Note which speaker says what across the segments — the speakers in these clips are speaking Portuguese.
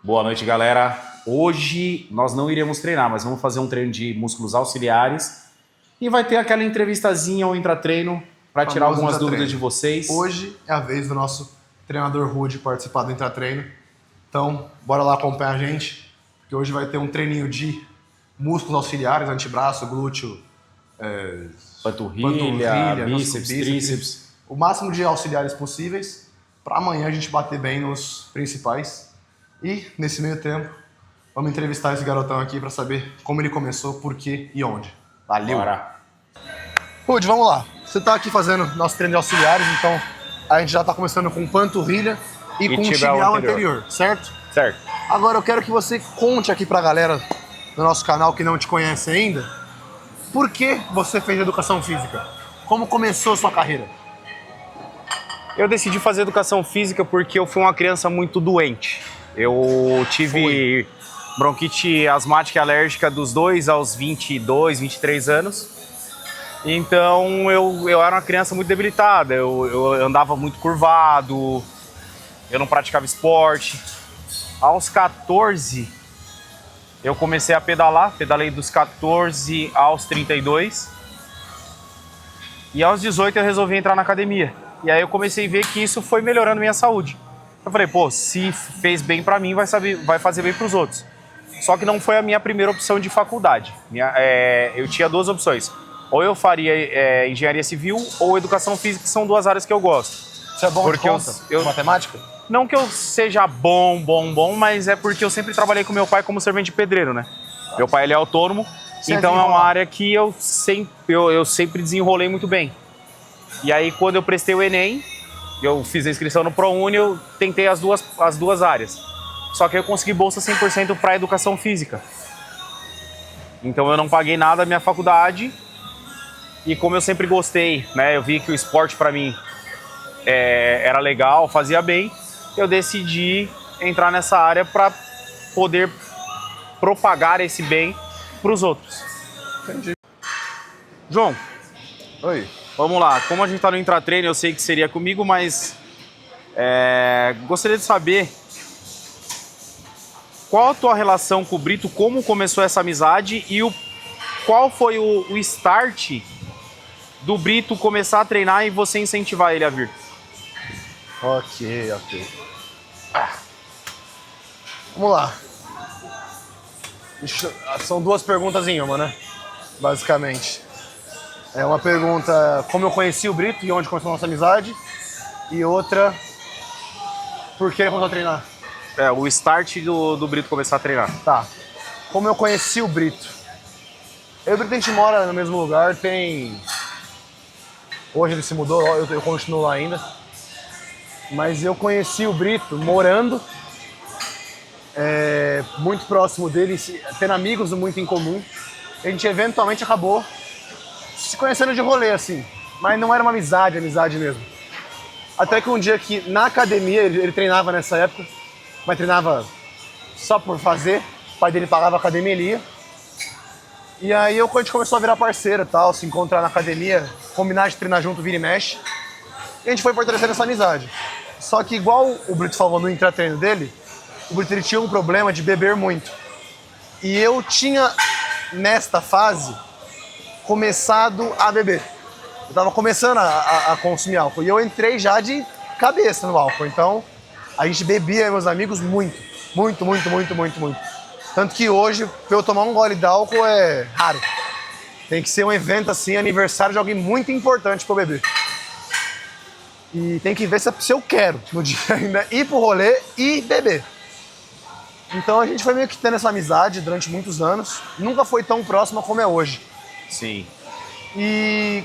Speaker 1: Boa noite, galera. Hoje nós não iremos treinar, mas vamos fazer um treino de músculos auxiliares e vai ter aquela entrevistazinha ao intratreino para tirar algumas dúvidas de vocês.
Speaker 2: Hoje é a vez do nosso treinador Rude participar do intratreino. Então, bora lá acompanhar a gente, porque hoje vai ter um treininho de músculos auxiliares, antebraço, glúteo,
Speaker 1: panturrilha, bíceps, tríceps.
Speaker 2: O máximo de auxiliares possíveis para amanhã a gente bater bem nos principais. E, nesse meio tempo, vamos entrevistar esse garotão aqui para saber como ele começou, por quê e onde. Valeu!
Speaker 1: Bora.
Speaker 2: Rude, vamos lá. Você tá aqui fazendo nosso treino de auxiliares, então a gente já tá começando com panturrilha e com tibial anterior, certo?
Speaker 1: Certo.
Speaker 2: Agora eu quero que você conte aqui pra galera do nosso canal que não te conhece ainda, por que você fez educação física? Como começou a sua carreira?
Speaker 1: Eu decidi fazer educação física porque eu fui uma criança muito doente. Eu tive bronquite asmática e alérgica dos 2 aos 22, 23 anos. Então eu era uma criança muito debilitada, eu andava muito curvado, eu não praticava esporte. Aos 14, eu comecei a pedalar, pedalei dos 14 aos 32. E aos 18 eu resolvi entrar na academia. E aí eu comecei a ver que isso foi melhorando minha saúde. Eu falei, pô, se fez bem pra mim, vai fazer bem pros outros. Só que não foi a minha primeira opção de faculdade. Eu tinha duas opções. Ou eu faria engenharia civil ou educação física, que são duas áreas que eu gosto.
Speaker 2: Você é bom de conta? Matemática?
Speaker 1: Não que eu seja bom, mas é porque eu sempre trabalhei com meu pai como servente de pedreiro, né? Meu pai, ele é autônomo, então é uma área que eu sempre desenrolei muito bem. E aí, quando eu prestei o Enem, eu fiz a inscrição no ProUni, eu tentei as duas áreas. Só que eu consegui bolsa 100% para educação física. Então eu não paguei nada da minha faculdade. E como eu sempre gostei, né, eu vi que o esporte para mim era legal, fazia bem, eu decidi entrar nessa área para poder propagar esse bem para os outros.
Speaker 2: Entendi.
Speaker 1: João.
Speaker 2: Oi.
Speaker 1: Vamos lá, como a gente está no intratreino, eu sei que seria comigo, mas gostaria de saber qual a tua relação com o Brito, como começou essa amizade e qual foi o start do Brito começar a treinar e você incentivar ele a vir.
Speaker 2: Ok. Vamos lá. São duas perguntas em uma, né? Basicamente. É uma pergunta, como eu conheci o Brito e onde começou a nossa amizade. E outra, por que ele começou a treinar.
Speaker 1: O start do Brito começar a treinar.
Speaker 2: Tá. Como eu conheci o Brito. Eu e o Brito, a gente mora no mesmo lugar, Hoje ele se mudou, eu continuo lá ainda. Mas eu conheci o Brito morando muito próximo dele, tendo amigos muito em comum. A gente eventualmente acabou se conhecendo de rolê, assim. Mas não era uma amizade mesmo. Até que um dia que na academia, ele treinava nessa época, mas treinava só por fazer. O pai dele pagava a academia, ele ia. E aí a gente começou a virar parceiro e tal, se encontrar na academia, combinar de treinar junto, vira e mexe. E a gente foi fortalecendo essa amizade. Só que igual o Brito falou no intratreino dele, o Brito ele tinha um problema de beber muito. E eu tinha, nesta fase, começado a beber. Eu tava começando a consumir álcool. E eu entrei já de cabeça no álcool. Então, a gente bebia, meus amigos, muito. Muito. Tanto que hoje, pra eu tomar um gole de álcool é raro. Tem que ser um evento assim, aniversário de alguém muito importante pra eu beber. E tem que ver se eu quero no dia ainda ir pro rolê e beber. Então a gente foi meio que tendo essa amizade durante muitos anos. Nunca foi tão próxima como é hoje.
Speaker 1: Sim.
Speaker 2: E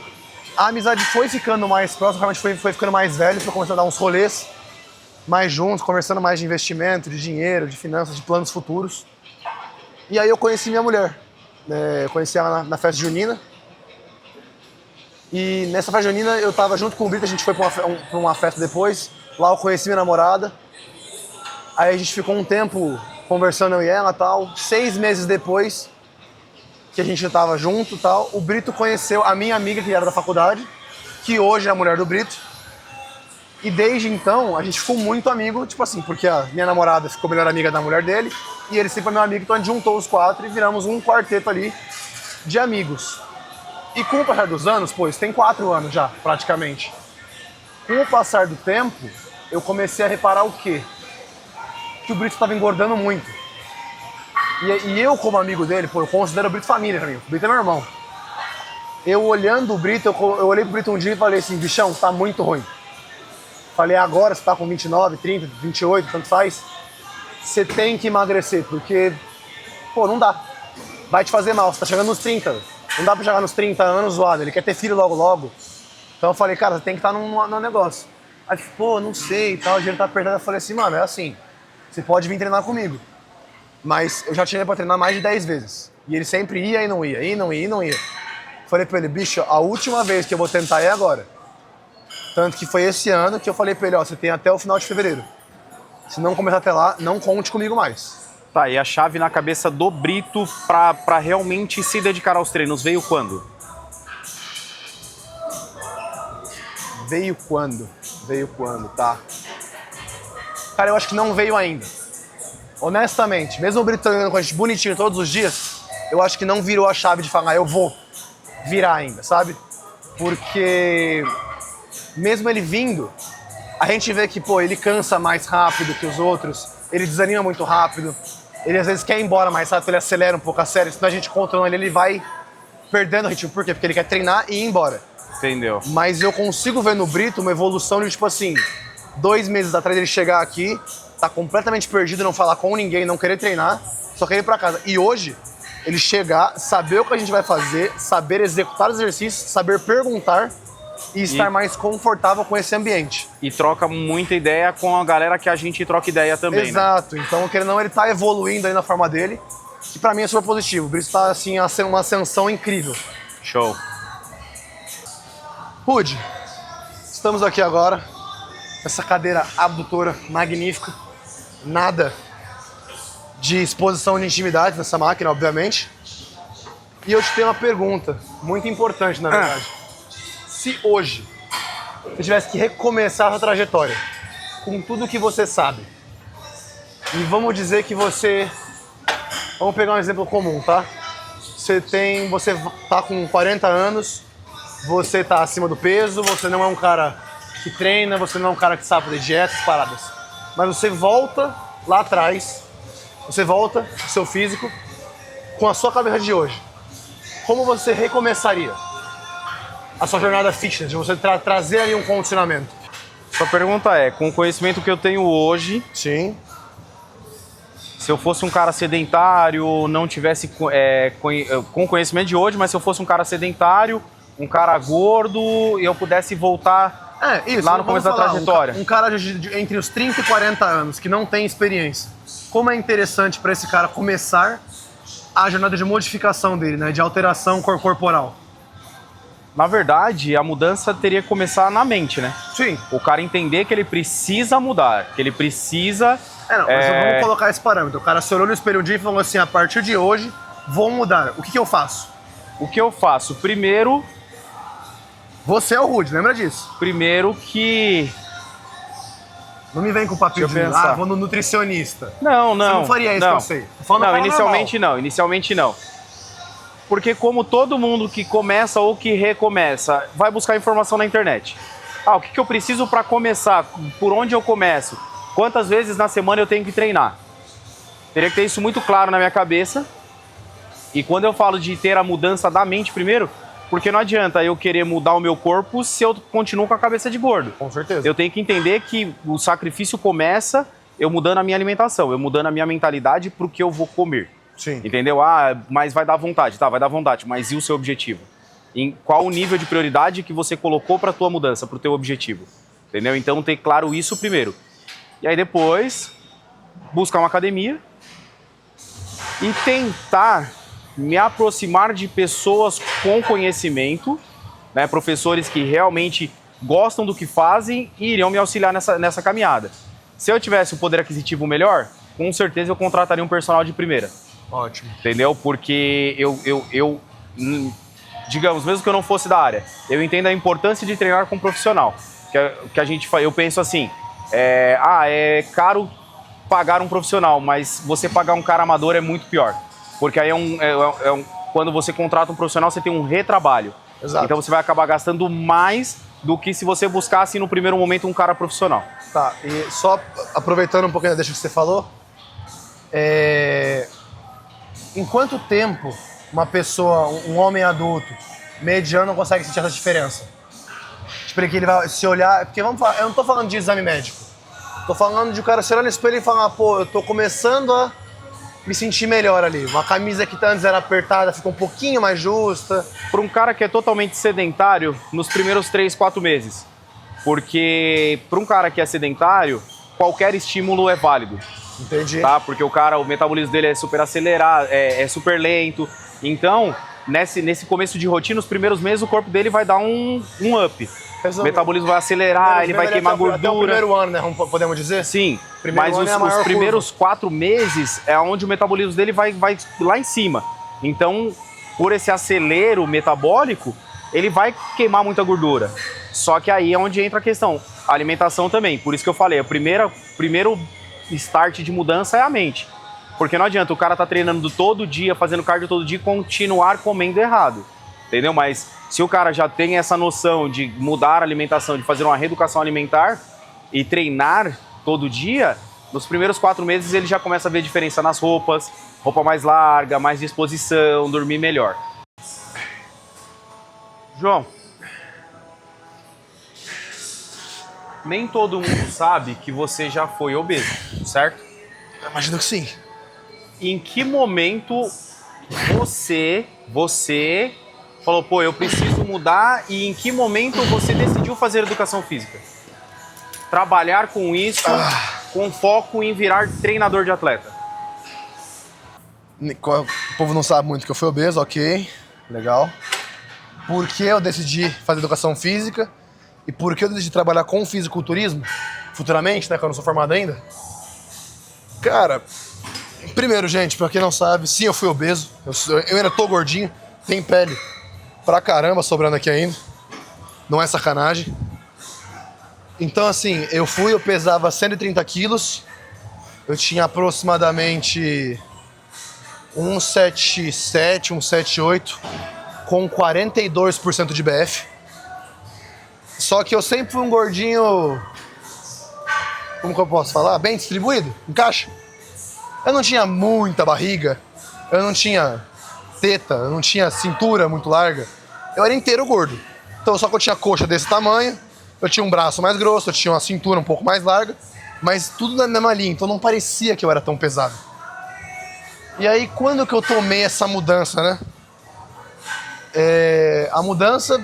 Speaker 2: a amizade foi ficando mais próxima, realmente foi ficando mais velho, foi começando a dar uns rolês mais juntos, conversando mais de investimento, de dinheiro, de finanças, de planos futuros. E aí eu conheci minha mulher. Conheci ela na festa junina. E nessa festa junina eu tava junto com o Brito, a gente foi pra uma festa depois. Lá eu conheci minha namorada. Aí a gente ficou um tempo conversando, eu e ela e tal. 6 meses depois que a gente tava junto e tal, o Brito conheceu a minha amiga que era da faculdade, que hoje é a mulher do Brito. E desde então, a gente ficou muito amigo, tipo assim, porque a minha namorada ficou melhor amiga da mulher dele, e ele sempre foi meu amigo, então a gente juntou os 4 e viramos um quarteto ali de amigos. E com o passar dos anos, pô, isso tem 4 anos já, praticamente. Com o passar do tempo, eu comecei a reparar o quê? Que o Brito estava engordando muito. E eu, como amigo dele, pô, eu considero o Brito família pra mim. O Brito é meu irmão. Eu olhando o Brito, eu olhei pro Brito um dia e falei assim, bichão, tá muito ruim. Falei, agora você tá com 29, 30, 28, tanto faz, você tem que emagrecer, porque, pô, não dá. Vai te fazer mal, você tá chegando nos 30. Não dá pra chegar nos 30 anos zoado, ele quer ter filho logo logo. Então eu falei, cara, você tem que estar num negócio. Aí, pô, não sei e tal, o dinheiro tá apertado. Eu falei assim, mano, é assim, você pode vir treinar comigo. Mas eu já tinha pra treinar mais de 10 vezes. E ele sempre ia e não ia, e não ia, e não ia. Falei pra ele, bicho, a última vez que eu vou tentar é agora. Tanto que foi esse ano que eu falei pra ele, ó, você tem até o final de fevereiro. Se não começar até lá, não conte comigo mais.
Speaker 1: Tá, e a chave na cabeça do Brito pra realmente se dedicar aos treinos veio quando?
Speaker 2: Veio quando? Veio quando, tá? Cara, eu acho que não veio ainda. Honestamente, mesmo o Brito treinando com a gente bonitinho todos os dias, eu acho que não virou a chave de falar, eu vou virar ainda, sabe? Porque mesmo ele vindo, a gente vê que, pô, ele cansa mais rápido que os outros, ele desanima muito rápido, ele às vezes quer ir embora mais rápido, ele acelera um pouco a série, senão a gente controla ele vai perdendo o ritmo. Por quê? Porque ele quer treinar e ir embora.
Speaker 1: Entendeu?
Speaker 2: Mas eu consigo ver no Brito uma evolução de, tipo assim, 2 meses atrás ele chegar aqui, tá completamente perdido, não falar com ninguém, não querer treinar, só querer ir pra casa. E hoje, ele chegar, saber o que a gente vai fazer, saber executar os exercícios, saber perguntar e estar mais confortável com esse ambiente.
Speaker 1: E troca muita ideia com a galera que a gente troca ideia também,
Speaker 2: Exato. Né? Então, querendo ou não, ele tá evoluindo aí na forma dele, que pra mim é super positivo. O Brito tá, assim, uma ascensão incrível.
Speaker 1: Show.
Speaker 2: Rude, estamos aqui agora, essa cadeira abdutora magnífica, nada de exposição de intimidade nessa máquina, obviamente. E eu te tenho uma pergunta muito importante, na verdade. Se hoje você tivesse que recomeçar a sua trajetória com tudo que você sabe, e vamos dizer que você... Vamos pegar um exemplo comum, tá? Você tá com 40 anos, você tá acima do peso, você não é um cara que treina, você não é um cara que sabe fazer dietas, paradas. Mas você volta lá atrás, você volta pro seu físico com a sua cabeça de hoje. Como você recomeçaria a sua jornada fitness, de você trazer ali um condicionamento?
Speaker 1: Sua pergunta é, com o conhecimento que eu tenho hoje,
Speaker 2: Sim.
Speaker 1: se eu fosse um cara sedentário, não tivesse com o conhecimento de hoje, mas se eu fosse um cara sedentário, um cara gordo, e eu pudesse voltar lá no começo da trajetória.
Speaker 2: Um cara entre os 30 e 40 anos, que não tem experiência. Como é interessante para esse cara começar a jornada de modificação dele, né? De alteração corporal.
Speaker 1: Na verdade, a mudança teria que começar na mente, né?
Speaker 2: Sim.
Speaker 1: O cara entender que ele precisa mudar, que ele precisa...
Speaker 2: Mas vamos colocar esse parâmetro. O cara se olhou no espelho um dia e falou assim, a partir de hoje, vou mudar. O que eu faço?
Speaker 1: O que eu faço? Primeiro...
Speaker 2: Você é o Rude, lembra disso?
Speaker 1: Primeiro que...
Speaker 2: Não me vem com o papinho de vou no nutricionista.
Speaker 1: Não.
Speaker 2: Você não faria isso,
Speaker 1: não.
Speaker 2: que eu sei. Não,
Speaker 1: inicialmente não. Porque como todo mundo que começa ou que recomeça, vai buscar informação na internet. O que eu preciso para começar? Por onde eu começo? Quantas vezes na semana eu tenho que treinar? Teria que ter isso muito claro na minha cabeça. E quando eu falo de ter a mudança da mente primeiro, porque não adianta eu querer mudar o meu corpo se eu continuo com a cabeça de gordo.
Speaker 2: Com certeza.
Speaker 1: Eu tenho que entender que o sacrifício começa eu mudando a minha alimentação, eu mudando a minha mentalidade pro que eu vou comer.
Speaker 2: Sim.
Speaker 1: Entendeu? Mas vai dar vontade. Tá, vai dar vontade, mas e o seu objetivo? Em qual o nível de prioridade que você colocou pra tua mudança, pro teu objetivo? Entendeu? Então ter claro isso primeiro. E aí depois, buscar uma academia e tentar me aproximar de pessoas com conhecimento, né, professores que realmente gostam do que fazem e iriam me auxiliar nessa caminhada. Se eu tivesse o poder aquisitivo melhor, com certeza eu contrataria um personal de primeira.
Speaker 2: Ótimo.
Speaker 1: Entendeu? Porque digamos, mesmo que eu não fosse da área, eu entendo a importância de treinar com um profissional. que a gente faz. Eu penso assim, é caro pagar um profissional, mas você pagar um cara amador é muito pior. Porque aí quando você contrata um profissional, você tem um retrabalho.
Speaker 2: Exato.
Speaker 1: Então você vai acabar gastando mais do que se você buscasse no primeiro momento um cara profissional.
Speaker 2: Tá, e só aproveitando um pouquinho da deixa que você falou, em quanto tempo uma pessoa, um homem adulto, mediano, consegue sentir essa diferença? Tipo, que ele vai se olhar... Porque vamos falar, eu não tô falando de exame médico. Tô falando de o cara se olhar no espelho e falar, pô, eu tô começando a me sentir melhor ali. Uma camisa que antes era apertada fica um pouquinho mais justa.
Speaker 1: Para um cara que é totalmente sedentário, nos primeiros 3, 4 meses. Porque para um cara que é sedentário, qualquer estímulo é válido.
Speaker 2: Entendi.
Speaker 1: Tá? Porque o metabolismo dele é super acelerado, é super lento. Então, nesse começo de rotina, os primeiros meses, o corpo dele vai dar um up. O metabolismo vai acelerar, ele vai queimar gordura.
Speaker 2: Até o primeiro ano, né? Podemos dizer?
Speaker 1: Sim,
Speaker 2: Primeiro
Speaker 1: mas
Speaker 2: ano é
Speaker 1: os primeiros 4 meses é onde o metabolismo dele vai lá em cima. Então, por esse acelero metabólico, ele vai queimar muita gordura. Só que aí é onde entra a questão, a alimentação também. Por isso que eu falei, primeiro start de mudança é a mente. Porque não adianta o cara tá treinando todo dia, fazendo cardio todo dia e continuar comendo errado. Entendeu? Mas se o cara já tem essa noção de mudar a alimentação, de fazer uma reeducação alimentar e treinar todo dia, nos primeiros 4 meses ele já começa a ver diferença nas roupas, roupa mais larga, mais disposição, dormir melhor. João, nem todo mundo sabe que você já foi obeso, certo?
Speaker 2: Eu imagino que sim.
Speaker 1: Em que momento você falou, pô, eu preciso mudar, e em que momento você decidiu fazer educação física? Trabalhar com isso, com foco em virar treinador de atleta.
Speaker 2: O povo não sabe muito que eu fui obeso, ok, legal. Por que eu decidi fazer educação física e por que eu decidi trabalhar com fisiculturismo futuramente, né, que eu não sou formado ainda? Cara, primeiro, gente, pra quem não sabe, sim, eu fui obeso, eu ainda tô gordinho, tem pele pra caramba sobrando aqui ainda, não é sacanagem. Então, assim, eu pesava 130 quilos, eu tinha aproximadamente 1,77, 1,78, com 42% de BF. Só que eu sempre fui um gordinho, como que eu posso falar? Bem distribuído, encaixa. Eu não tinha muita barriga, eu não tinha teta, eu não tinha cintura muito larga. Eu era inteiro gordo. Então, só que eu tinha coxa desse tamanho, eu tinha um braço mais grosso, eu tinha uma cintura um pouco mais larga, mas tudo na mesma linha, então não parecia que eu era tão pesado. E aí, quando que eu tomei essa mudança, né? A mudança,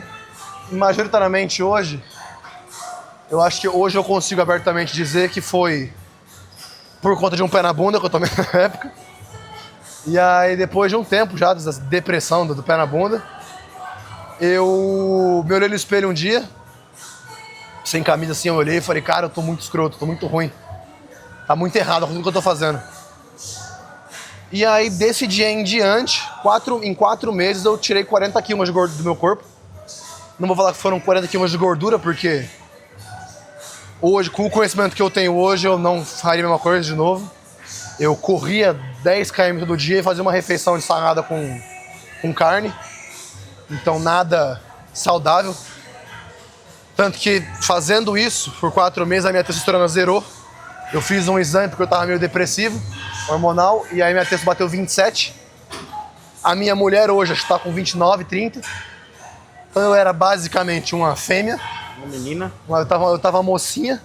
Speaker 2: majoritariamente hoje, eu acho que hoje eu consigo abertamente dizer que foi por conta de um pé na bunda que eu tomei na época. E aí, depois de um tempo já, dessa depressão do pé na bunda, eu me olhei no espelho um dia, sem camisa assim, eu olhei e falei, cara, eu tô muito escroto, tô muito ruim. Tá muito errado a coisa que eu tô fazendo. E aí, desse dia em diante, em 4 meses, eu tirei 40 quilos do meu corpo. Não vou falar que foram 40 quilos de gordura, porque hoje, com o conhecimento que eu tenho hoje, eu não faria a mesma coisa de novo. Eu corria 10 km todo dia e fazia uma refeição de salada com carne. Então, nada saudável. Tanto que, fazendo isso, por 4 meses, a minha testosterona zerou. Eu fiz um exame porque eu tava meio depressivo, hormonal, e aí minha testo bateu 27. A minha mulher hoje acho que tá com 29, 30. Então eu era basicamente uma fêmea.
Speaker 1: Uma menina.
Speaker 2: Eu tava mocinha.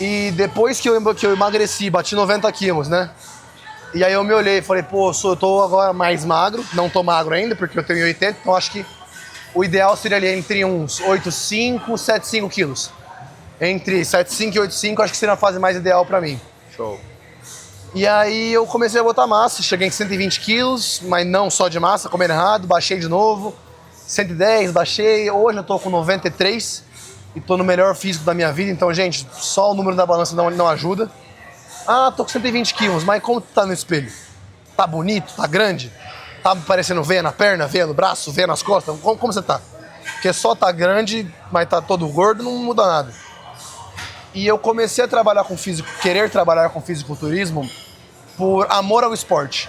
Speaker 2: E depois que eu emagreci, bati 90 quilos, né? E aí eu me olhei e falei, pô, eu tô agora mais magro. Não tô magro ainda, porque eu tenho 80, então acho que o ideal seria ali entre uns 8,5 e 7,5 quilos. Entre 7,5 e 8,5 acho que seria a fase mais ideal pra mim.
Speaker 1: Show.
Speaker 2: E aí eu comecei a botar massa, cheguei em 120 quilos, mas não só de massa, comendo errado, baixei de novo. 110, baixei, hoje eu tô com 93 e tô no melhor físico da minha vida, então, gente, só o número da balança não ajuda. Ah, tô com 120 quilos, mas como tá no espelho? Tá bonito? Tá grande? Tá parecendo veia na perna, veia no braço, veia nas costas? Como você tá? Porque só tá grande, mas tá todo gordo, não muda nada. E eu comecei a trabalhar com querer trabalhar com fisiculturismo por amor ao esporte.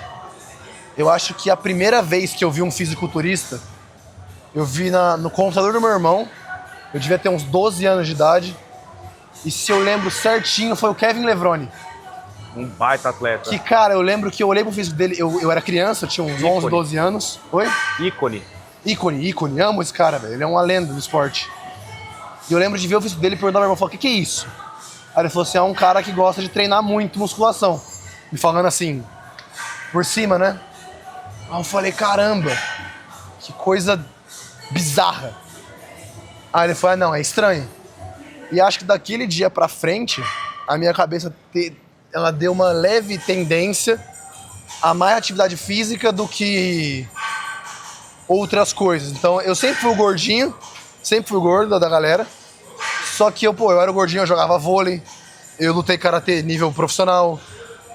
Speaker 2: Eu acho que a primeira vez que eu vi um fisiculturista, eu vi no computador do meu irmão, eu devia ter uns 12 anos de idade, e se eu lembro certinho, foi o Kevin Levrone.
Speaker 1: Um baita atleta.
Speaker 2: Que, cara, eu lembro que eu olhei pro físico dele, eu era criança, eu tinha uns 11, 12 anos. Oi?
Speaker 1: Ícone.
Speaker 2: Ícone, amo esse cara, velho, ele é uma lenda do esporte. E eu lembro de ver o físico dele e perguntar ao meu irmão, falei, o que é isso? Aí ele falou assim, é um cara que gosta de treinar muito musculação. Me falando assim, por cima, né? Aí eu falei, caramba, que coisa bizarra. Aí ele falou, não, é estranho. E acho que daquele dia pra frente, a minha cabeça ela deu uma leve tendência a mais atividade física do que outras coisas. Então eu sempre fui o gordinho, sempre fui o gordo da galera. Só que eu era o gordinho, eu jogava vôlei, eu lutei karatê nível profissional,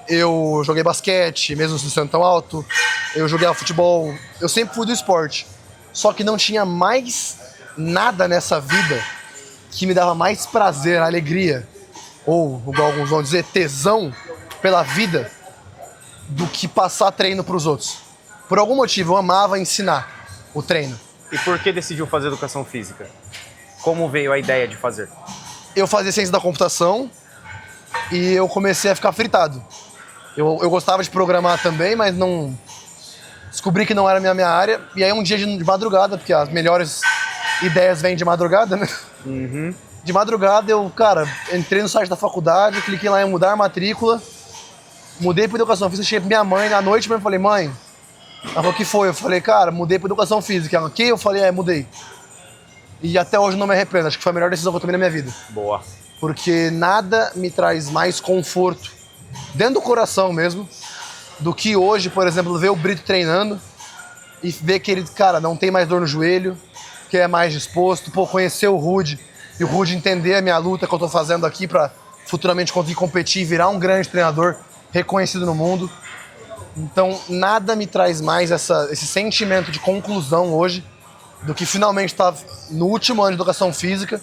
Speaker 2: eu joguei basquete, mesmo não sendo tão alto, eu joguei futebol, eu sempre fui do esporte. Só que não tinha mais nada nessa vida que me dava mais prazer, alegria, ou, igual alguns vão dizer, tesão pela vida, do que passar treino pros outros. Por algum motivo, eu amava ensinar o treino.
Speaker 1: E por que decidiu fazer educação física? Como veio a ideia de fazer?
Speaker 2: Eu fazia ciência da computação e eu comecei a ficar fritado. Eu gostava de programar também, mas não... Descobri que não era a minha área. E aí um dia de madrugada, porque as melhores ideias vêm de madrugada, né?
Speaker 1: Uhum.
Speaker 2: De madrugada eu, cara, entrei no site da faculdade, cliquei lá em mudar a matrícula, mudei para educação física, cheguei pra minha mãe na noite e falei, mãe, ela falou, o que foi? Eu falei, cara, mudei para educação física. Ela, o quê? Eu falei, mudei. E até hoje não me arrependo, acho que foi a melhor decisão que eu tomei na minha vida.
Speaker 1: Boa.
Speaker 2: Porque nada me traz mais conforto, dentro do coração mesmo, do que hoje, por exemplo, ver o Brito treinando e ver que ele, cara, não tem mais dor no joelho, que é mais disposto, conhecer o Rude, e o Rude entender a minha luta que eu tô fazendo aqui pra futuramente conseguir competir e virar um grande treinador reconhecido no mundo. Então, nada me traz mais esse sentimento de conclusão hoje do que finalmente estar no último ano de educação física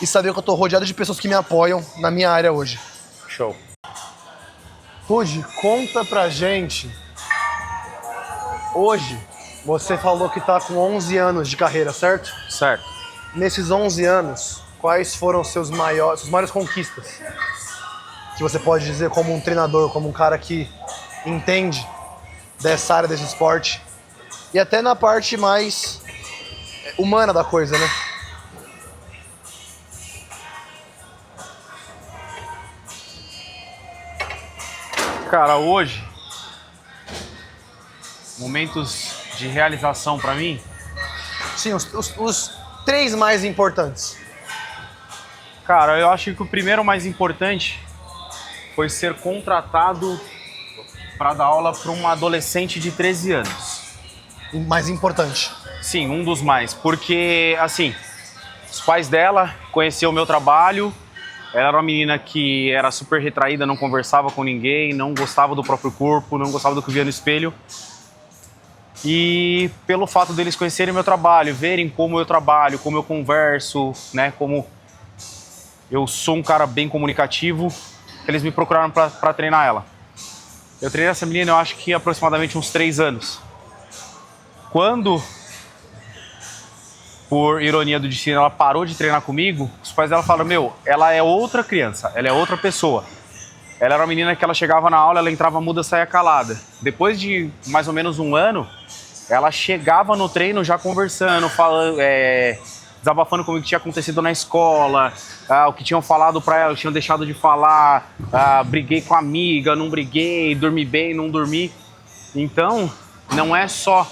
Speaker 2: e saber que eu tô rodeado de pessoas que me apoiam na minha área hoje.
Speaker 1: Show.
Speaker 2: Rude, conta pra gente. Hoje, você falou que tá com 11 anos de carreira, certo?
Speaker 1: Certo.
Speaker 2: Nesses 11 anos, quais foram suas maiores conquistas? Que você pode dizer como um treinador, como um cara que entende dessa área desse esporte. E até na parte mais humana da coisa, né?
Speaker 1: Cara, hoje, momentos de realização pra mim.
Speaker 2: Sim, os 3 mais importantes.
Speaker 1: Cara, eu acho que o primeiro mais importante foi ser contratado para dar aula para uma adolescente de 13 anos.
Speaker 2: O mais importante.
Speaker 1: Sim, um dos mais, porque assim, os pais dela conheciam o meu trabalho. Ela era uma menina que era super retraída, não conversava com ninguém, não gostava do próprio corpo, não gostava do que via no espelho. E pelo fato deles conhecerem meu trabalho, verem como eu trabalho, como eu converso, né, como eu sou um cara bem comunicativo, eles me procuraram para treinar ela. Eu treinei essa menina, eu acho que aproximadamente uns 3 anos. Quando, por ironia do destino, ela parou de treinar comigo, os pais dela falaram, meu, ela é outra criança, ela é outra pessoa. Ela era uma menina que ela chegava na aula, ela entrava muda, saía calada. Depois de mais ou menos um ano, ela chegava no treino já conversando, falando, desabafando comigo o que tinha acontecido na escola, o que tinham falado pra ela, o que tinham deixado de falar, briguei com a amiga, não briguei, dormi bem, não dormi. Então, não é só...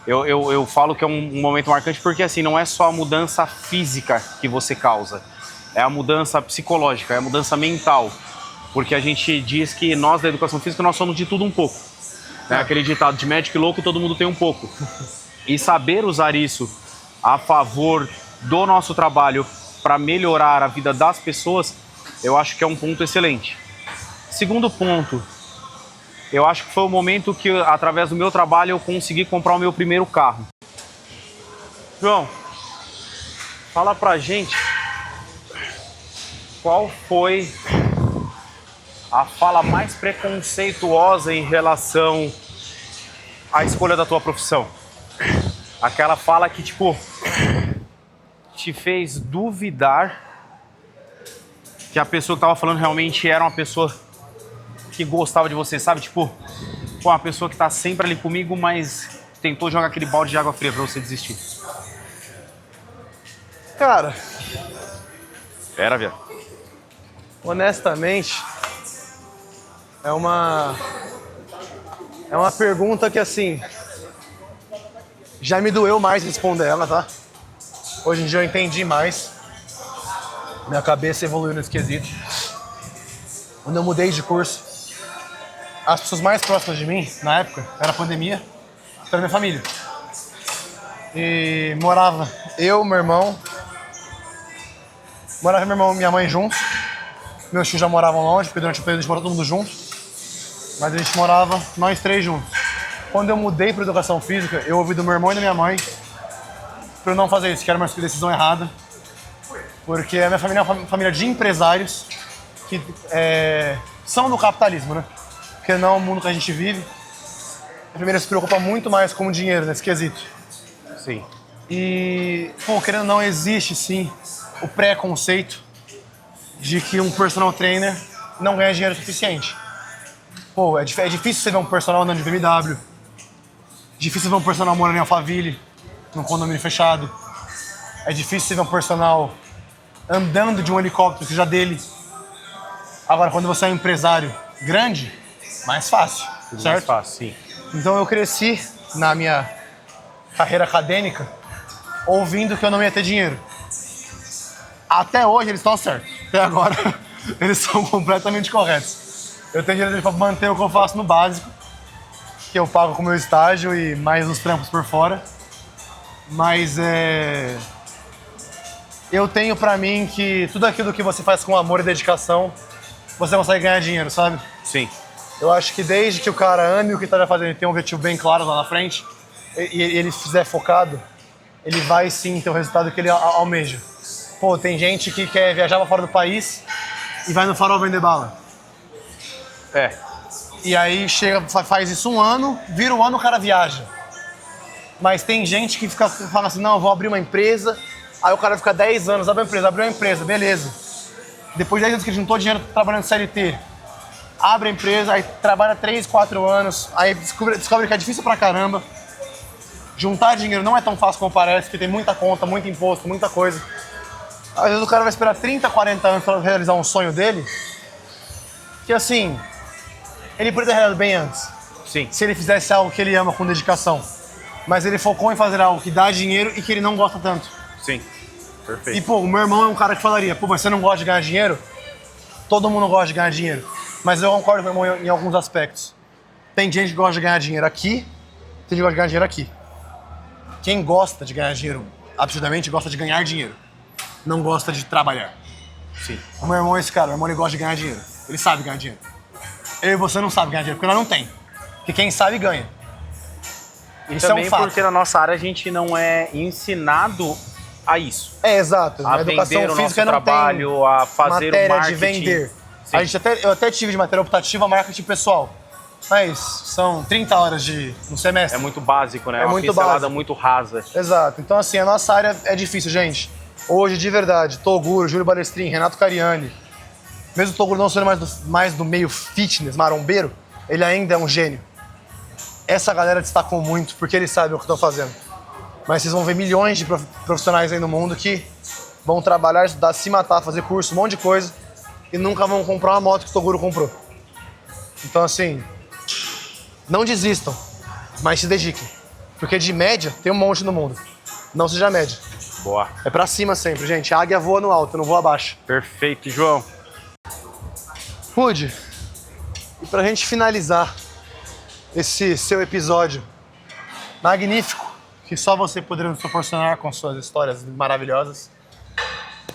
Speaker 1: Eu falo que é um momento marcante porque assim, não é só a mudança física que você causa, é a mudança psicológica, é a mudança mental. Porque a gente diz que nós da educação física, nós somos de tudo um pouco. É aquele ditado de médico e louco, todo mundo tem um pouco. E saber usar isso a favor do nosso trabalho para melhorar a vida das pessoas, eu acho que é um ponto excelente. Segundo ponto, eu acho que foi o momento que, através do meu trabalho, eu consegui comprar o meu primeiro carro. João, fala pra gente qual foi a fala mais preconceituosa em relação à escolha da tua profissão. Aquela fala que, tipo, te fez duvidar que a pessoa que tava falando realmente era uma pessoa que gostava de você, sabe? Tipo, pô, uma pessoa que tá sempre ali comigo, mas tentou jogar aquele balde de água fria pra você desistir.
Speaker 2: Cara,
Speaker 1: Era, viado.
Speaker 2: honestamente, é uma pergunta que, assim, já me doeu mais responder ela, tá? Hoje em dia eu entendi mais. Minha cabeça evoluiu nesse quesito. Quando eu mudei de curso, as pessoas mais próximas de mim, na época, era a pandemia, era minha família. E morava eu, meu irmão e minha mãe juntos. Meus tios já moravam longe, porque durante o período a gente morava todo mundo junto. Mas a gente morava nós três juntos. Quando eu mudei para educação física, eu ouvi do meu irmão e da minha mãe para eu não fazer isso, que era uma decisão errada. Porque a minha família é uma família de empresários que são do capitalismo, né? Porque não é o mundo que a gente vive. A família se preocupa muito mais com o dinheiro nesse quesito.
Speaker 1: Sim.
Speaker 2: E, pô, querendo ou não, existe sim o preconceito de que um personal trainer não ganha dinheiro suficiente. Pô, é difícil você ver um personal andando de BMW. Difícil ver um personal morando em Alphaville, num condomínio fechado. É difícil você ver um personal andando de um helicóptero que já dele. Agora, quando você é um empresário grande, mais fácil,
Speaker 1: Tudo
Speaker 2: certo?
Speaker 1: mais fácil, sim.
Speaker 2: Então eu cresci na minha carreira acadêmica ouvindo que eu não ia ter dinheiro. Até hoje eles estão certos. Até agora eles são completamente corretos. Eu tenho dinheiro para manter o que eu faço no básico, que eu pago com o meu estágio e mais os trampos por fora. Mas eu tenho pra mim que tudo aquilo que você faz com amor e dedicação, você consegue ganhar dinheiro, sabe?
Speaker 1: Sim.
Speaker 2: Eu acho que desde que o cara ame o que tá fazendo e tem um objetivo bem claro lá na frente, e ele fizer focado, ele vai sim ter o resultado que ele almeja. Pô, tem gente que quer viajar pra fora do país e vai no Farol vender bala.
Speaker 1: É.
Speaker 2: E aí chega, faz isso um ano, vira um ano o cara viaja. Mas tem gente que fala assim, não, eu vou abrir uma empresa, aí o cara fica 10 anos, abriu uma empresa, beleza. Depois de 10 anos que ele juntou dinheiro trabalhando CLT, abre a empresa, aí trabalha 3, 4 anos, aí descobre que é difícil pra caramba. Juntar dinheiro não é tão fácil como parece, porque tem muita conta, muito imposto, muita coisa. Às vezes o cara vai esperar 30, 40 anos pra realizar um sonho dele, que assim, ele poderia ter realizado bem antes.
Speaker 1: Sim.
Speaker 2: Se ele fizesse algo que ele ama com dedicação. Mas ele focou em fazer algo que dá dinheiro e que ele não gosta tanto.
Speaker 1: Sim. Perfeito.
Speaker 2: E, pô, o meu irmão é um cara que falaria, pô, mas você não gosta de ganhar dinheiro? Todo mundo gosta de ganhar dinheiro. Mas eu concordo com o meu irmão em alguns aspectos. Tem gente que gosta de ganhar dinheiro aqui, tem gente que gosta de ganhar dinheiro aqui. Quem gosta de ganhar dinheiro, absurdamente, gosta de ganhar dinheiro. Não gosta de trabalhar.
Speaker 1: Sim.
Speaker 2: O meu irmão é esse cara, o meu irmão ele gosta de ganhar dinheiro. Ele sabe ganhar dinheiro. Eu e você não sabe ganhar dinheiro, porque nós não tem. Porque quem sabe ganha.
Speaker 1: E
Speaker 2: Isso
Speaker 1: também
Speaker 2: é um fato.
Speaker 1: porque na nossa área a gente não é ensinado a isso.
Speaker 2: É, exato.
Speaker 1: A
Speaker 2: Na educação
Speaker 1: vender o nosso
Speaker 2: física não
Speaker 1: trabalho,
Speaker 2: tem
Speaker 1: a fazer
Speaker 2: matéria
Speaker 1: o marketing.
Speaker 2: de vender.
Speaker 1: Sim.
Speaker 2: Eu até tive de matéria optativa marketing pessoal. Mas são 30 horas no semestre.
Speaker 1: É muito básico, né?
Speaker 2: É
Speaker 1: uma
Speaker 2: muito
Speaker 1: pincelada
Speaker 2: básico.
Speaker 1: muito rasa.
Speaker 2: Exato. Então, assim, a nossa área é difícil, gente. Hoje, de verdade, Toguro, Júlio Balestrin, Renato Cariani, mesmo o Toguro não sendo mais do meio fitness, marombeiro, ele ainda é um gênio. Essa galera destacou muito porque eles sabem o que estão fazendo. Mas vocês vão ver milhões de profissionais aí no mundo que vão trabalhar, estudar, se matar, fazer curso, um monte de coisa e nunca vão comprar uma moto que o Toguro comprou. Então, assim, não desistam, mas se dediquem. Porque de média tem um monte no mundo. Não seja média.
Speaker 1: Boa.
Speaker 2: É pra cima sempre, gente. A águia voa no alto, não voa abaixo.
Speaker 1: Perfeito, João.
Speaker 2: Rude, e pra gente finalizar esse seu episódio magnífico, que só você poderia nos proporcionar com suas histórias maravilhosas,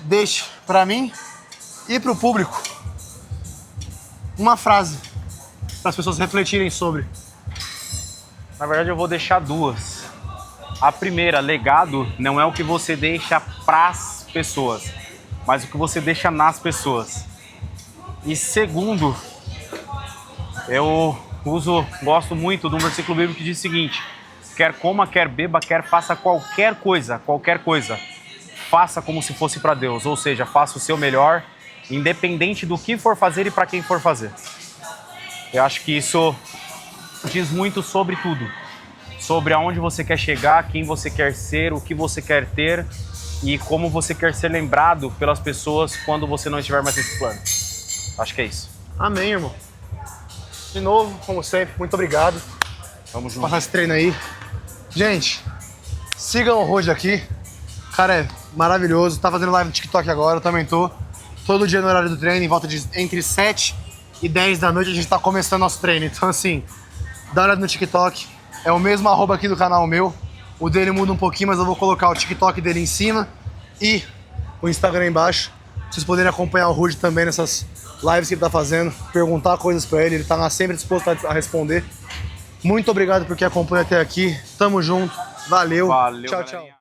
Speaker 2: deixe pra mim e pro público uma frase para as pessoas refletirem sobre.
Speaker 1: Na verdade, eu vou deixar duas. A primeira, legado, não é o que você deixa pras pessoas, mas o que você deixa nas pessoas. E segundo, eu gosto muito de um versículo bíblico que diz o seguinte: quer coma, quer beba, quer faça qualquer coisa, faça como se fosse para Deus, ou seja, faça o seu melhor, independente do que for fazer e para quem for fazer. Eu acho que isso diz muito sobre tudo, sobre aonde você quer chegar, quem você quer ser, o que você quer ter e como você quer ser lembrado pelas pessoas quando você não estiver mais nesse plano. Acho que é isso.
Speaker 2: Amém, irmão. De novo, como sempre, muito obrigado.
Speaker 1: Vamos junto.
Speaker 2: Passar esse treino aí. Gente, sigam o Rode aqui. O cara é maravilhoso. Tá fazendo live no TikTok agora, eu também tô. Todo dia no horário do treino, em volta de entre 7 e 10 da noite, a gente tá começando nosso treino. Então, assim, dá uma olhada no TikTok. É o mesmo arroba aqui do canal meu. O dele muda um pouquinho, mas eu vou colocar o TikTok dele em cima e o Instagram embaixo. Pra vocês poderem acompanhar o Rude também nessas lives que ele tá fazendo, perguntar coisas pra ele tá sempre disposto a responder. Muito obrigado por quem acompanha até aqui. Tamo junto. Valeu.
Speaker 1: Valeu,
Speaker 2: Tchau,
Speaker 1: galerinha.
Speaker 2: tchau.